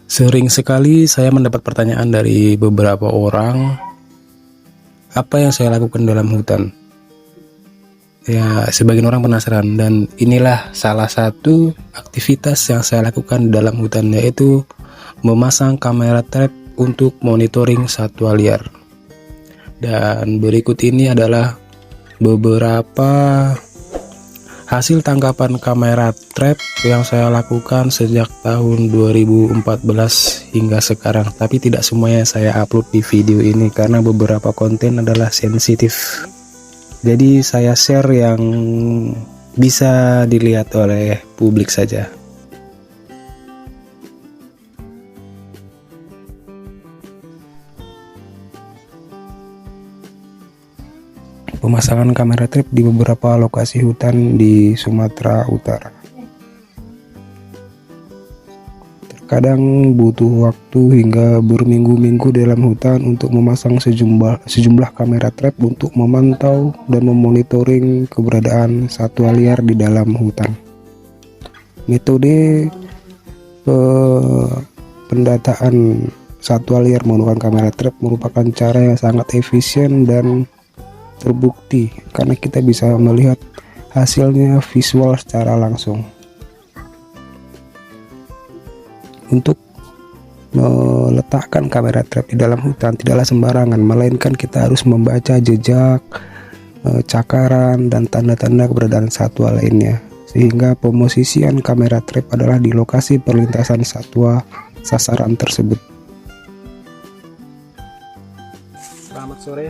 Sering sekali saya mendapat pertanyaan dari beberapa orang, apa yang saya lakukan dalam hutan? Ya, sebagian orang penasaran, dan inilah salah satu aktivitas yang saya lakukan dalam hutan, yaitu memasang kamera trap untuk monitoring satwa liar. Dan berikut ini adalah beberapa hasil tangkapan kamera trap yang saya lakukan sejak tahun 2014 hingga sekarang. Tapi tidak semuanya saya upload di video ini karena beberapa konten adalah sensitif. Jadi saya share yang bisa dilihat oleh publik saja. Pemasangan kamera trap di beberapa lokasi hutan di Sumatera Utara. Terkadang butuh waktu hingga berminggu-minggu dalam hutan untuk memasang sejumlah kamera trap untuk memantau dan memonitoring keberadaan satwa liar di dalam hutan. Metode pendataan satwa liar menggunakan kamera trap merupakan cara yang sangat efisien dan terbukti karena kita bisa melihat hasilnya visual secara langsung. Untuk meletakkan kamera trap di dalam hutan tidaklah sembarangan, melainkan kita harus membaca jejak, cakaran, dan tanda-tanda keberadaan satwa lainnya, sehingga pemosisian kamera trap adalah di lokasi perlintasan satwa sasaran tersebut. Selamat sore.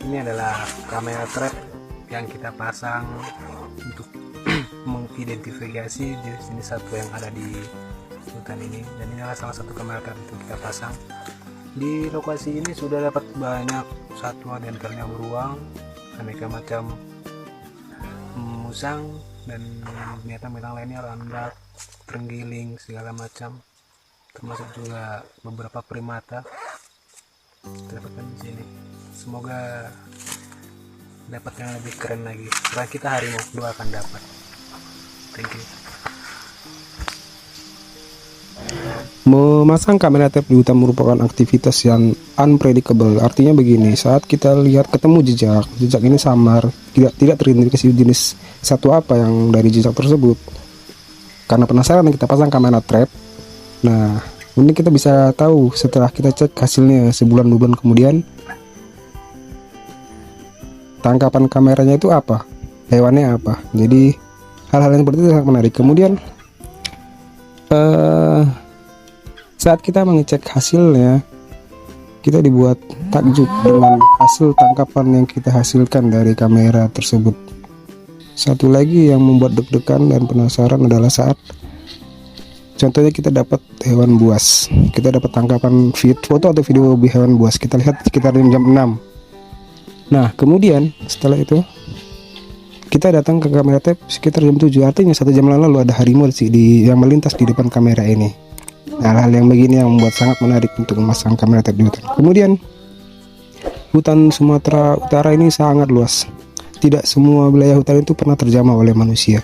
Ini adalah kamera trap yang kita pasang untuk mengidentifikasi jenis satwa yang ada di hutan ini, dan ini adalah salah satu kamera trap yang kita pasang. Di lokasi ini sudah dapat banyak satwa dan antaranya beruang, aneka macam musang, dan binatang-binatang lainnya, landak, terenggiling, segala macam, termasuk juga beberapa primata terdapatkan di sini. Semoga dapat yang lebih keren lagi. Setelah kita harimau, doakan dapat. Thank you. Memasang kamera trap di hutan merupakan aktivitas yang unpredictable. Artinya begini, saat kita lihat ketemu jejak ini samar, tidak teridentifikasi jenis satwa apa yang dari jejak tersebut. Karena penasaran, kita pasang kamera trap. Nah, ini kita bisa tahu setelah kita cek hasilnya sebulan 2 bulan kemudian, tangkapan kameranya itu apa, hewannya apa. Jadi hal-hal yang seperti itu sangat menarik. Kemudian saat kita mengecek hasilnya, kita dibuat takjub dengan hasil tangkapan yang kita hasilkan dari kamera tersebut. Satu lagi yang membuat deg-degan dan penasaran adalah saat contohnya kita dapat hewan buas, kita dapat tangkapan foto atau video hewan buas, kita lihat sekitar jam 6. Nah, kemudian setelah itu kita datang ke kamera trap sekitar jam 7. Artinya 1 jam lalu ada harimau yang melintas di depan kamera ini. Hal-hal yang begini yang membuat sangat menarik untuk memasang kamera trap di hutan. Kemudian hutan Sumatera Utara ini sangat luas. Tidak semua wilayah hutan itu pernah terjamah oleh manusia.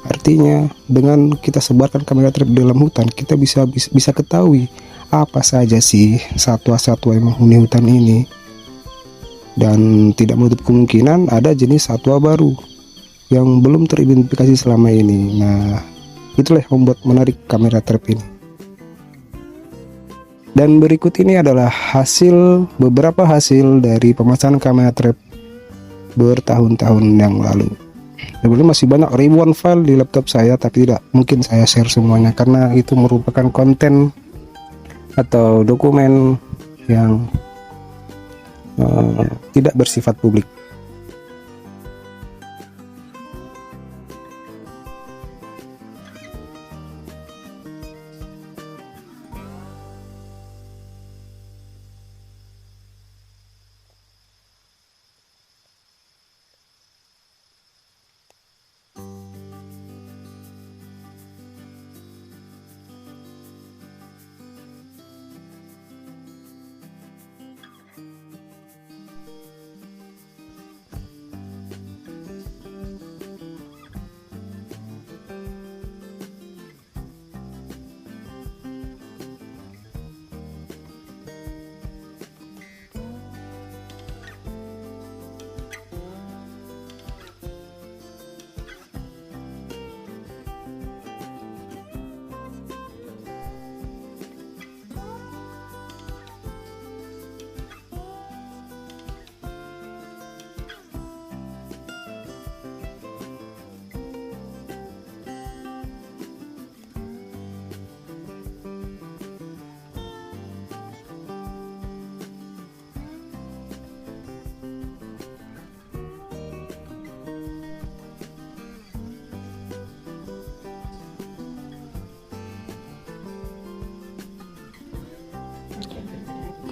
Artinya dengan kita sebarkan kamera trap di dalam hutan, kita bisa ketahui apa saja sih satwa-satwa yang menghuni hutan ini. Dan tidak menutup kemungkinan ada jenis satwa baru yang belum teridentifikasi selama ini. Nah, itulah yang membuat menarik kamera trap ini. Dan berikut ini adalah beberapa hasil dari pemasangan kamera trap bertahun-tahun yang lalu. Sebenarnya masih banyak ribuan file di laptop saya, tapi tidak mungkin saya share semuanya karena itu merupakan konten atau dokumen yang tidak bersifat publik.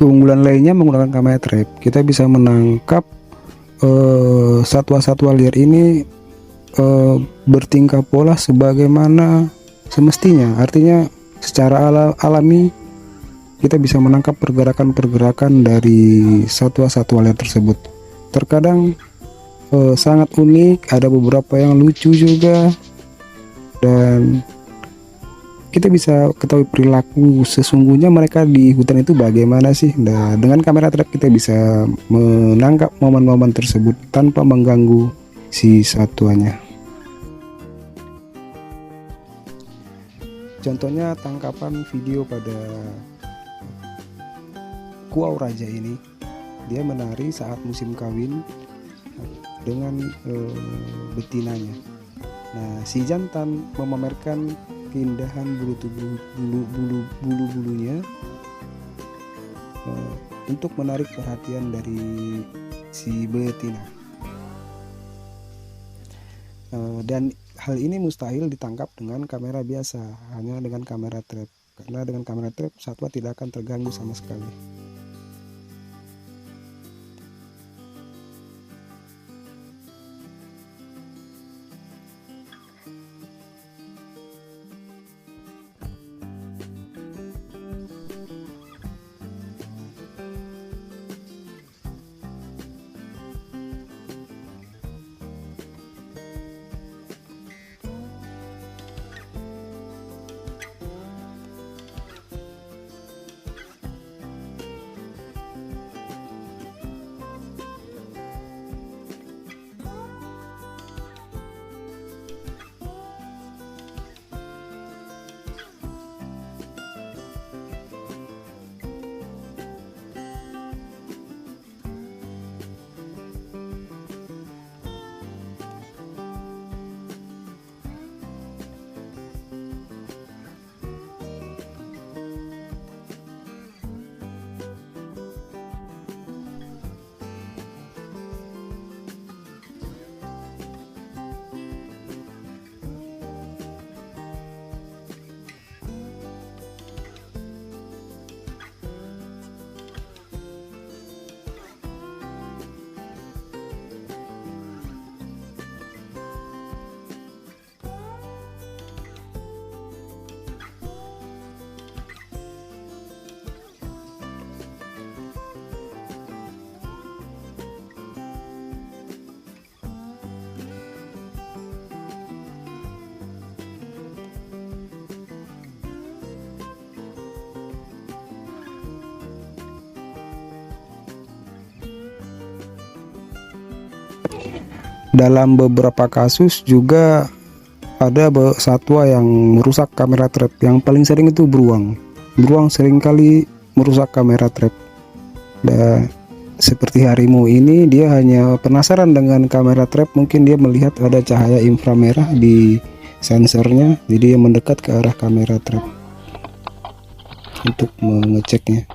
keunggulan lainnya menggunakan kamera trap, kita bisa menangkap satwa-satwa liar ini bertingkah pola sebagaimana semestinya. Artinya secara alami kita bisa menangkap pergerakan-pergerakan dari satwa-satwa liar tersebut. Terkadang sangat unik, ada beberapa yang lucu juga, dan kita bisa ketahui perilaku sesungguhnya mereka di hutan itu bagaimana sih. Nah, dengan kamera trap kita bisa menangkap momen-momen tersebut tanpa mengganggu si satwanya. Contohnya tangkapan video pada kuau raja ini, dia menari saat musim kawin dengan betinanya. Nah, si jantan memamerkan keindahan bulu-bulunya untuk menarik perhatian dari si betina. Dan hal ini mustahil ditangkap dengan kamera biasa, hanya dengan kamera trap, karena dengan kamera trap satwa tidak akan terganggu sama sekali. Dalam beberapa kasus juga ada satwa yang merusak kamera trap. Yang paling sering itu beruang. Beruang seringkali merusak kamera trap. Dan seperti harimau ini, dia hanya penasaran dengan kamera trap. Mungkin dia melihat ada cahaya inframerah di sensornya, jadi dia mendekat ke arah kamera trap untuk mengeceknya.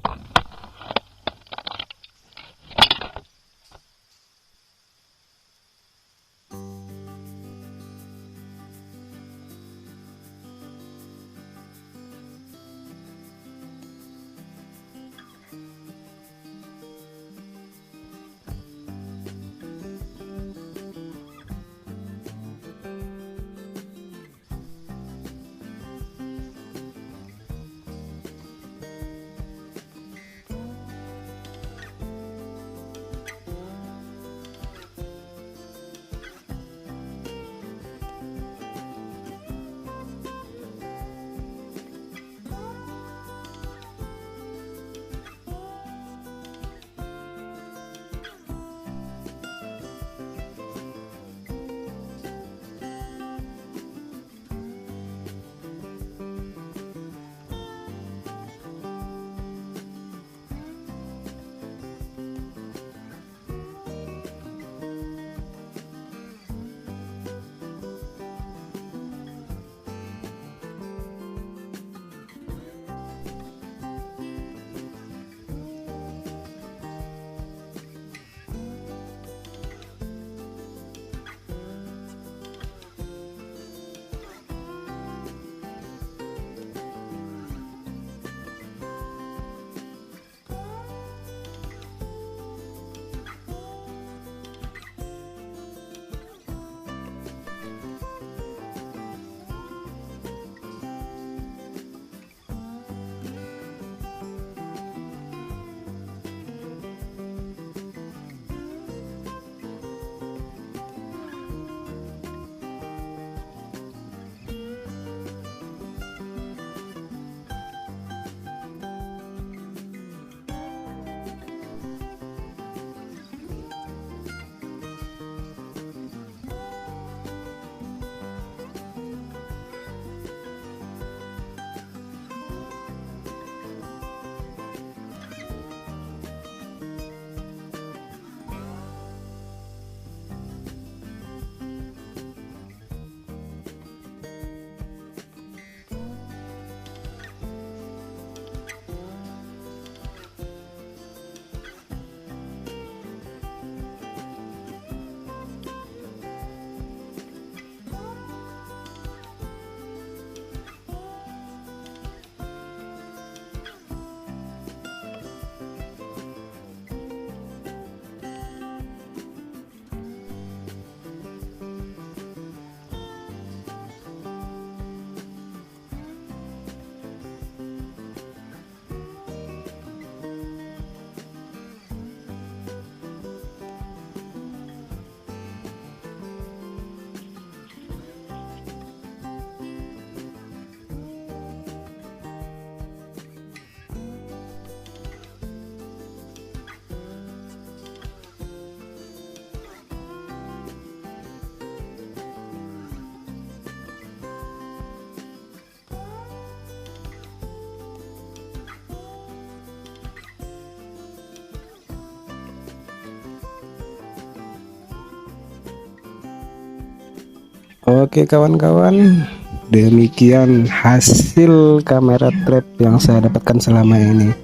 Oke kawan-kawan, demikian hasil kamera trap yang saya dapatkan selama ini.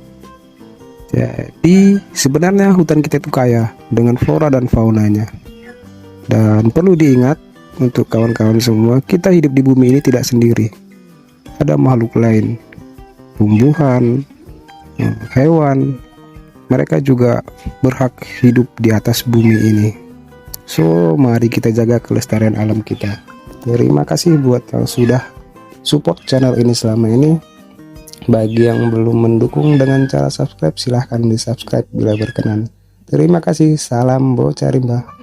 Jadi sebenarnya hutan kita itu kaya dengan flora dan faunanya. Dan perlu diingat untuk kawan-kawan semua, kita hidup di bumi ini tidak sendiri. Ada makhluk lain, tumbuhan, hewan, mereka juga berhak hidup di atas bumi ini. So mari kita jaga kelestarian alam kita. Terima kasih buat yang sudah support channel ini selama ini. Bagi yang belum mendukung dengan cara subscribe, silahkan di subscribe bila berkenan. Terima kasih, salam bocah rimba.